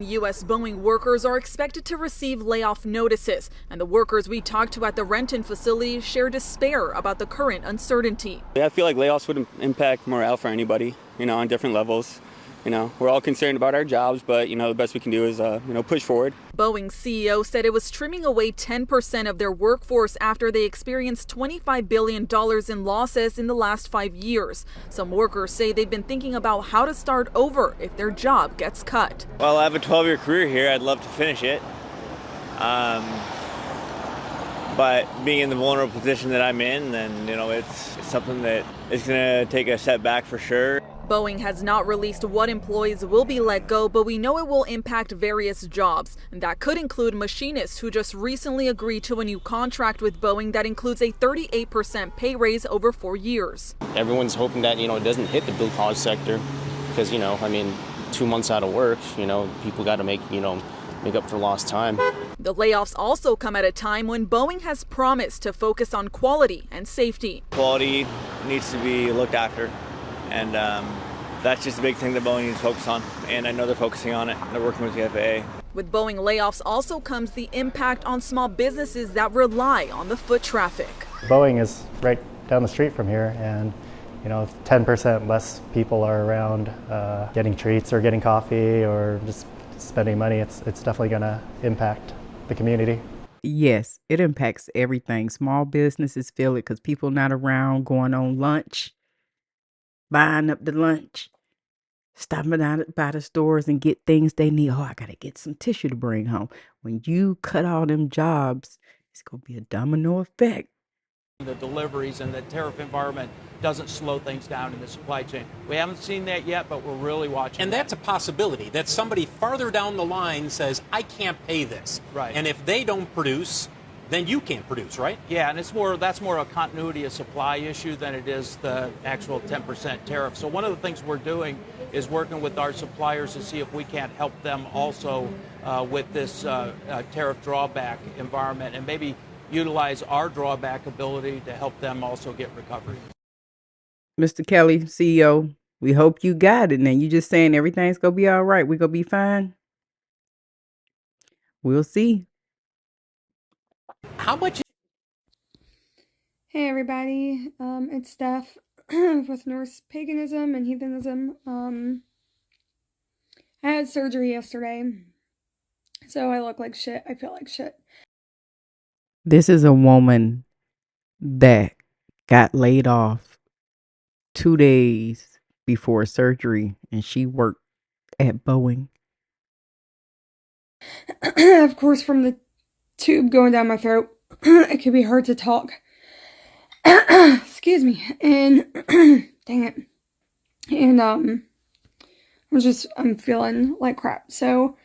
U.S. Boeing workers are expected to receive layoff notices, and the workers we talked to at the Renton facility share despair about the current uncertainty. I feel like layoffs would impact morale for anybody, on different levels. We're all concerned about our jobs, but, the best we can do is, push forward. Boeing's CEO said it was trimming away 10% of their workforce after they experienced $25 billion in losses in the last 5 years. Some workers say they've been thinking about how to start over if their job gets cut. Well, I have a 12-year career here. I'd love to finish it. But being in the vulnerable position that I'm in, then, it's something that is going to take a setback for sure. Boeing has not released what employees will be let go, but we know it will impact various jobs. And that could include machinists who just recently agreed to a new contract with Boeing that includes a 38% pay raise over 4 years. Everyone's hoping that, it doesn't hit the blue-collar sector because, 2 months out of work, people got to make up for lost time. The layoffs also come at a time when Boeing has promised to focus on quality and safety. Quality needs to be looked after, and that's just a big thing that Boeing needs to focus on, and I know they're focusing on it. They're working with the FAA. With Boeing layoffs also comes the impact on small businesses that rely on the foot traffic. Boeing is right down the street from here, and 10% less people are around getting treats or getting coffee or just spending money. It's definitely going to impact the community. Yes, it impacts everything. Small businesses feel it because people not around going on lunch, buying up the lunch, stopping out by the stores and get things they need. Oh, I got to get some tissue to bring home. When you cut all them jobs, it's going to be a domino effect. The deliveries and the tariff environment doesn't slow things down in the supply chain. We haven't seen that yet, but we're really watching. And that's a possibility that somebody farther down the line says, I can't pay this. Right. And if they don't produce, then you can't produce, right? Yeah, and that's more a continuity of supply issue than it is the actual 10% tariff. So one of the things we're doing is working with our suppliers to see if we can't help them also with this tariff drawback environment, and maybe utilize our drawback ability to help them also get recovery. Mr. Kelly, CEO, we hope you got it. Now you just saying everything's going to be all right. We're going to be fine. We'll see. How much? Hey everybody, it's Steph with Norse Paganism and Heathenism. I had surgery yesterday, so I look like shit. I feel like shit. This is a woman that got laid off 2 days before surgery, and she worked at Boeing. Of course, from the tube going down my throat, it could be hard to talk. Excuse me. And dang it. And I'm feeling like crap. So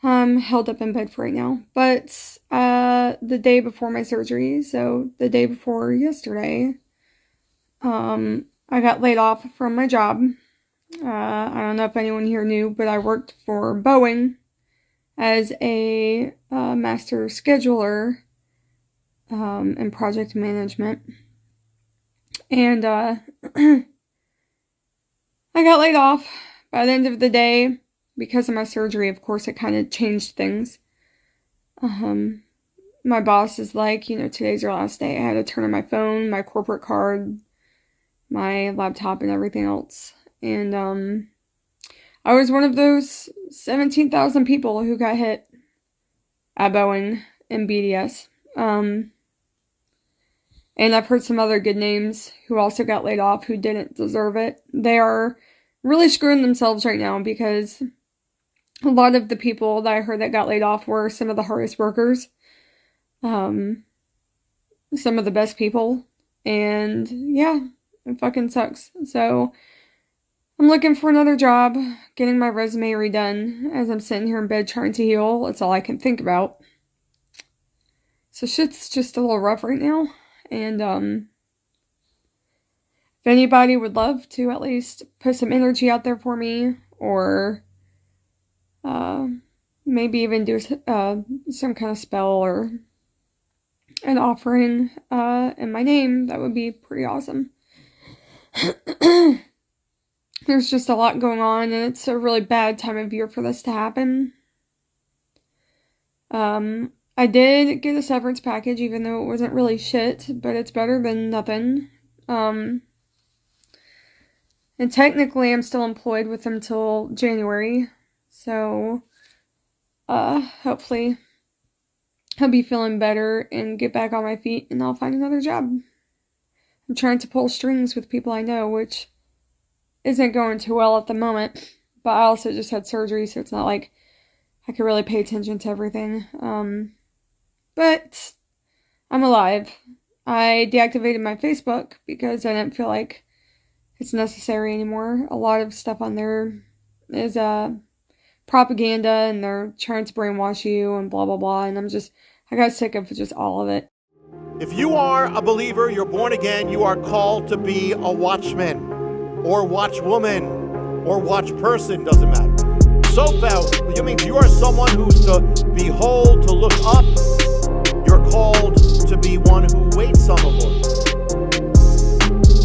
I'm held up in bed for right now. But the day before my surgery, so the day before yesterday, I got laid off from my job. I don't know if anyone here knew, but I worked for Boeing as a master scheduler in project management. And I got laid off by the end of the day because of my surgery. Of course, it kind of changed things. My boss is like, today's your last day. I had to turn in my phone, my corporate card, my laptop, and everything else. And I was one of those 17,000 people who got hit at Boeing and BDS. And I've heard some other good names who also got laid off who didn't deserve it. They are really screwing themselves right now because a lot of the people that I heard that got laid off were some of the hardest workers. Some of the best people. And yeah, it fucking sucks. So I'm looking for another job, getting my resume redone as I'm sitting here in bed trying to heal. That's all I can think about. So shit's just a little rough right now. And if anybody would love to at least put some energy out there for me, or maybe even do some kind of spell or an offering in my name, that would be pretty awesome. There's just a lot going on, and it's a really bad time of year for this to happen. I did get a severance package, even though it wasn't really shit, but it's better than nothing. And technically I'm still employed with them till January, so hopefully I'll be feeling better and get back on my feet and I'll find another job. I'm trying to pull strings with people I know, which isn't going too well at the moment, but I also just had surgery, so it's not like I could really pay attention to everything. But I'm alive. I deactivated my Facebook because I didn't feel like it's necessary anymore. A lot of stuff on there is propaganda, and they're trying to brainwash you and blah blah blah, and I got sick of just all of it. If you are a believer, you're born again, you are called to be a watchman or watchwoman or watch person, doesn't matter. So, it means you are someone who's to behold, to look up,